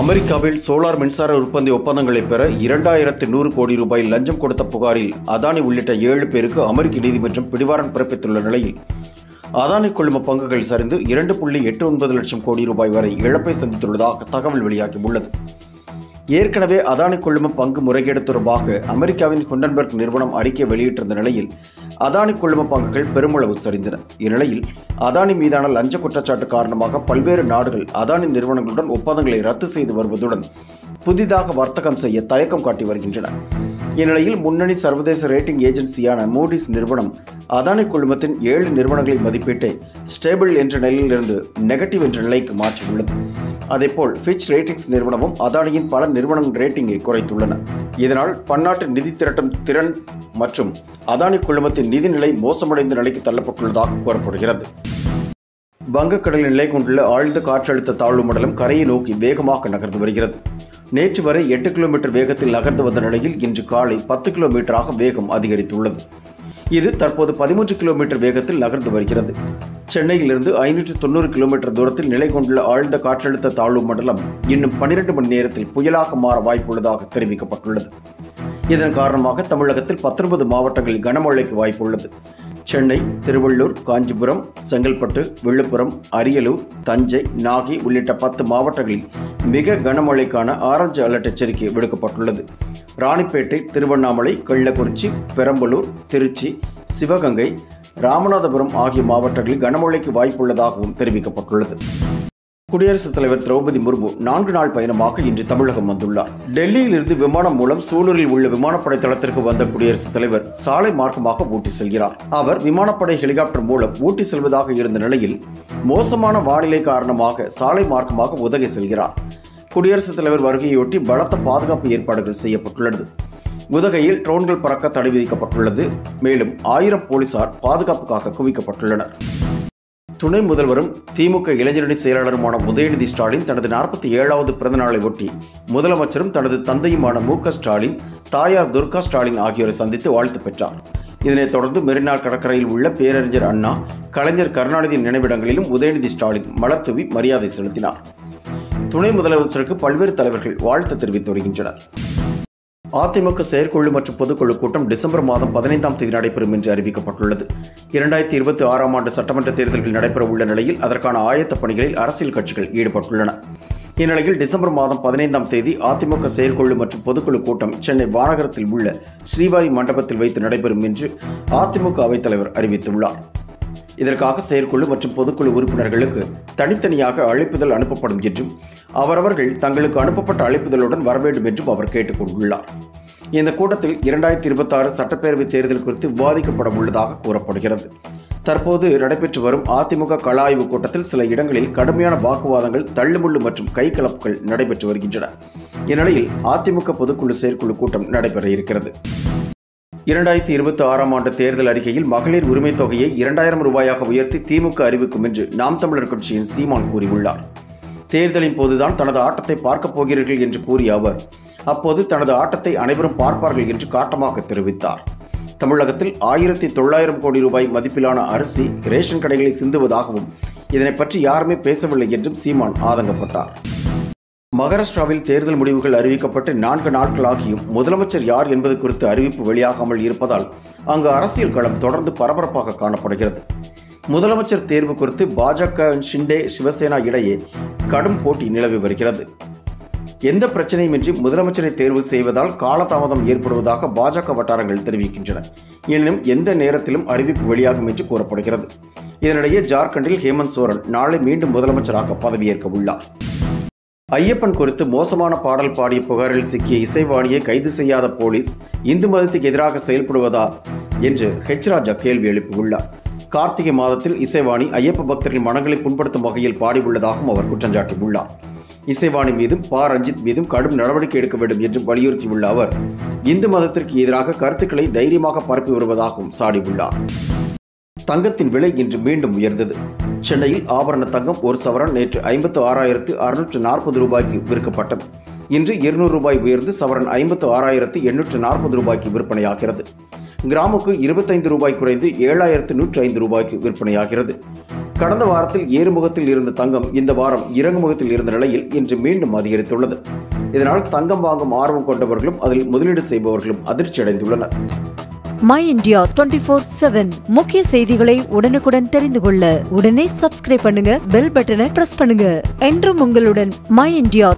அமெரிக்காவில் சோலார் மின்சார உற்பத்தி ஒப்பந்தங்களை பெற 2100 கோடி ரூபாய் லஞ்சம் கொடுத்த புகாரில் அதானி உள்ளிட்ட 7 பேருக்கு அமெரிக்க நீதிமன்றம் பிடிவாரண்ட் பிறப்பித்துள்ள நிலையில் அதானி குழும பங்குகள் சரிந்து 2.89 லட்சம் கோடி ரூபாய் வரை இழப்பை சந்தித்துள்ளதாக தகவல் வெளியாகியுள்ளது. ஏற்கனவே அதானி குழும பங்கு முறைகேடு தொடர்பாக அமெரிக்காவின் ஹிண்டன்பர்க் நிறுவனம் அறிக்கை வெளியிட்டிருந்த நிலையில் அதானி குழும பங்குகள் பெருமளவு சரிந்தன. இந்நிலையில் அதானி மீதான லஞ்ச குற்றச்சாட்டு காரணமாக பல்வேறு நாடுகள் அதானி நிறுவனங்களுடன் ஒப்பந்தங்களை ரத்து செய்து வருவதுடன் புதிதாக வர்த்தகம் செய்ய தயக்கம் காட்டி வருகின்றன. இந்நிலையில் முன்னணி சர்வதேச ரேட்டிங் ஏஜென்சியான மூடிஸ் நிறுவனம் அதானி குழுமத்தின் 7 நிறுவனங்களின் மதிப்பீட்டை ஸ்டேபிள் என்ற நிலையிலிருந்து நெகட்டிவ் என்ற நிலைக்கு மாற்றியுள்ளது. அதேபோல் ஃபிட்ச் ரேட்டிங்ஸ் நிறுவனமும் அதானியின் பல நிறுவனங்கள் ரேட்டிங்கை குறைத்துள்ளன. இதனால் பன்னாட்டு நிதி திரட்டும் திறன் மற்றும் அதானி குழுமத்தின் நிதிநிலை மோசமடைந்த நிலைக்கு தள்ளப்பட்டுள்ளதாக கூறப்படுகிறது. வங்கக்கடலில் நிலை கொண்டுள்ள ஆழ்ந்த காற்றழுத்த தாழ்வு மண்டலம் கரையை நோக்கி வேகமாக நகர்ந்து வருகிறது. நேற்று வரை 8 கிலோமீட்டர் வேகத்தில் நகர்ந்து வந்த நிலையில் இன்று காலை 10 கிலோமீட்டராக வேகம் அதிகரித்துள்ளது. இது தற்போது 13 கிலோமீட்டர் வேகத்தில் நகர்ந்து வருகிறது. சென்னையிலிருந்து 590 கிலோமீட்டர் தூரத்தில் நிலை கொண்டுள்ள ஆழ்ந்த காற்றழுத்த தாழ்வு மண்டலம் இன்னும் 12 மணி நேரத்தில் புயலாக மாற வாய்ப்புள்ளதாக தெரிவிக்கப்பட்டுள்ளது. இதன் காரணமாக தமிழகத்தில் 19 மாவட்டங்களில் கனமழைக்கு வாய்ப்புள்ளது. சென்னை, திருவள்ளூர், காஞ்சிபுரம், செங்கல்பட்டு, விழுப்புரம், அரியலூர், தஞ்சை, நாகை உள்ளிட்ட 10 மாவட்டங்களில் மிக கனமழைக்கான ஆரஞ்சு அலர்ட் எச்சரிக்கை விடுக்கப்பட்டுள்ளது. ராணிப்பேட்டை, திருவண்ணாமலை, கள்ளக்குறிச்சி, பெரம்பலூர், திருச்சி, சிவகங்கை, ராமநாதபுரம் ஆகிய மாவட்டங்களில் கனமழைக்கு வாய்ப்புள்ளதாகவும் தெரிவிக்கப்பட்டுள்ளது. குடியரசுத் தலைவர் திரௌபதி முர்மு 4 நாள் பயணமாக இன்று தமிழகம் வந்துள்ளார். டெல்லியிலிருந்து விமானம் மூலம் சூலூரில் உள்ள விமானப்படை தளத்திற்கு வந்த குடியரசுத் தலைவர் சாலை மார்க்கமாக ஊட்டி செல்கிறார். அவர் விமானப்படை ஹெலிகாப்டர் மூலம் ஊட்டி செல்வதாக இருந்த நிலையில் மோசமான வானிலை காரணமாக சாலை மார்க்கமாக உதகை செல்கிறார். குடியரசுத் தலைவர் வருகையொட்டி பலத்த பாதுகாப்பு ஏற்பாடுகள் செய்யப்பட்டுள்ளது. உதகையில் ட்ரோன்கள் பறக்க தடை விதிக்கப்பட்டுள்ளது. மேலும் 1000 போலீசார் பாதுகாப்புக்காக குவிக்கப்பட்டுள்ளனர். துணை முதல்வரும் திமுக இளைஞரணி செயலாளருமான உதயநிதி ஸ்டாலின் தனது 47வது பிறந்த நாளை ஒட்டி முதலமைச்சரும் தனது தந்தையுமான மு.க. ஸ்டாலின், தாயார் துர்கா ஸ்டாலின் ஆகியோரை சந்தித்து வாழ்த்து பெற்றார். இதனைத் தொடர்ந்து மெரினா கடற்கரையில் உள்ள பேரறிஞர் அண்ணா, கலைஞர் கருணாநிதி நினைவிடங்களிலும் உதயநிதி ஸ்டாலின் மலர் தூவி மரியாதை செலுத்தினார். துணை முதலமைச்சருக்கு பல்வேறு தலைவர்கள் வாழ்த்து தெரிவித்து வருகின்றனர். அதிமுக செயற்குழு மற்றும் பொதுக்குழு கூட்டம் டிசம்பர் மாதம் 15ஆம் தேதி நடைபெறும் என்று அறிவிக்கப்பட்டுள்ளது. 2026ஆம் ஆண்டு சட்டமன்ற தேர்தல்கள் நடைபெற உள்ள நிலையில் அதற்கான ஆயத்த பணிகளில் அரசியல் கட்சிகள் ஈடுபட்டுள்ளன. இந்நிலையில் டிசம்பர் மாதம் 15ஆம் தேதி அதிமுக செயற்குழு மற்றும் பொதுக்குழு கூட்டம் சென்னை வானகரத்தில் உள்ள ஸ்ரீவாரி மண்டபத்தில் வைத்து நடைபெறும் என்று அதிமுக அவைத்தலைவர் அறிவித்துள்ளார். இதற்காக செயற்குழு மற்றும் பொதுக்குழு உறுப்பினர்களுக்கு தனித்தனியாக அழைப்புதல் அனுப்பப்படும் என்றும் அவரவர்கள் தங்களுக்கு அனுப்பப்பட்ட அழைப்புதலுடன் வரவேண்டும் என்றும் அவர் கேட்டுக் கொண்டுள்ளார். இந்த கூட்டத்தில் 2026 சட்டப்பேரவை தேர்தல் குறித்து விவாதிக்கப்பட உள்ளதாக கூறப்படுகிறது. தற்போது நடைபெற்று வரும் அதிமுக கள ஆய்வு கூட்டத்தில் சில இடங்களில் கடுமையான வாக்குவாதங்கள், தள்ளுமுள்ளு மற்றும் கைகலப்புகள் நடைபெற்று வருகின்றன. இந்நிலையில் அதிமுக பொதுக்குழு செயற்குழு கூட்டம் நடைபெற இருக்கிறது. 2026ஆம் ஆண்டு தேர்தல் அறிக்கையில் மகளிர் உரிமைத் தொகையை 2000 ரூபாயாக உயர்த்தி திமுக அறிவிக்கும் என்று நாம் தமிழர் கட்சியின் சீமான் கூறியுள்ளார். தேர்தலின் போதுதான் தனது ஆட்டத்தை பார்க்கப் போகிறீர்கள் என்று கூறிய அவர் அப்போது தனது ஆட்டத்தை அனைவரும் பார்ப்பார்கள் என்று காட்டமாக தெரிவித்தார். தமிழகத்தில் 1900 கோடி ரூபாய் மதிப்பிலான அரிசி ரேஷன் கடைகளில் சிந்துவதாகவும் இதனை பற்றி யாருமே பேசவில்லை என்றும் சீமான் ஆதங்கப்பட்டார். மகாராஷ்டிராவில் தேர்தல் முடிவுகள் அறிவிக்கப்பட்டு 4 நாட்களாகியும் முதலமைச்சர் யார் என்பது குறித்து அறிவிப்பு வெளியாகாமல் இருப்பதால் அங்கு அரசியல் களம் தொடர்ந்து பரபரப்பாக காணப்படுகிறது. முதலமைச்சர் தேர்வு குறித்து பாஜக, ஷிண்டே, சிவசேனா இடையே கடும் போட்டி நிலவி வருகிறது. எந்த பிரச்சனையுமின்றி முதலமைச்சரை தேர்வு செய்வதால் காலதாமதம் ஏற்படுவதாக பாஜக வட்டாரங்கள் தெரிவிக்கின்றன. எனினும் எந்த நேரத்திலும் அறிவிப்பு வெளியாகும் என்று கூறப்படுகிறது. இதனிடையே ஜார்க்கண்டில் ஹேமந்த் சோரன் நாளை மீண்டும் முதலமைச்சராக பதவியேற்க உள்ளார். ஐயப்பன் குறித்து மோசமான பாடல் பாடிய புகாரில் சிக்கிய இசைவாணியை கைது செய்யாத போலீஸ் இந்து மதத்துக்கு எதிராக செயல்படுவதா என்று ராஜா கேள்வி எழுப்பியுள்ளார். கார்த்திகை மாதத்தில் இசைவாணி ஐயப்ப பக்தர்கள் மனங்களை புண்படுத்தும் வகையில் பாடியுள்ளதாகவும் அவர் குற்றம் சாட்டியுள்ளார். இசைவாணி மீதும் ரஞ்சித் மீதும் கடும் நடவடிக்கை எடுக்க வேண்டும் என்று வலியுறுத்தியுள்ள அவர் இந்து மதத்திற்கு எதிராக கருத்துக்களை தைரியமாக பரப்பி வருவதாகவும் சாடியுள்ளார். தங்கத்தின் விலை இன்று மீண்டும் உயர்ந்தது. சென்னையில் ஆபரண தங்கம் ஒரு சவரன் நேற்று 56,640 ரூபாய்க்கு விற்கப்பட்டது. இன்று 200 ரூபாய் உயர்ந்து சவரன் 56,840 ரூபாய்க்கு விற்பனையாகிறது. கிராமுக்கு 25 ரூபாய் குறைந்து 7,105 ரூபாய்க்கு விற்பனையாகிறது. கடந்த வாரத்தில் ஏறுமுகத்தில் இருந்த தங்கம் இந்த வாரம் இறங்குமுகத்தில் இருந்த நிலையில் இன்று மீண்டும் அதிகரித்துள்ளது. இதனால் தங்கம் வாங்கும் ஆர்வம் கொண்டவர்களும் அதில் முதலீடு செய்பவர்களும் அதிர்ச்சி அடைந்துள்ளனர். மை இந்தியா 24/7 முக்கிய செய்திகளை உடனுக்குடன் தெரிந்து கொள்ள உடனே சப்ஸ்கிரைப் பண்ணுங்க, பெல் பட்டனை பிரஸ் பண்ணுங்க. என்றும் உங்களுடன் மை இந்தியா.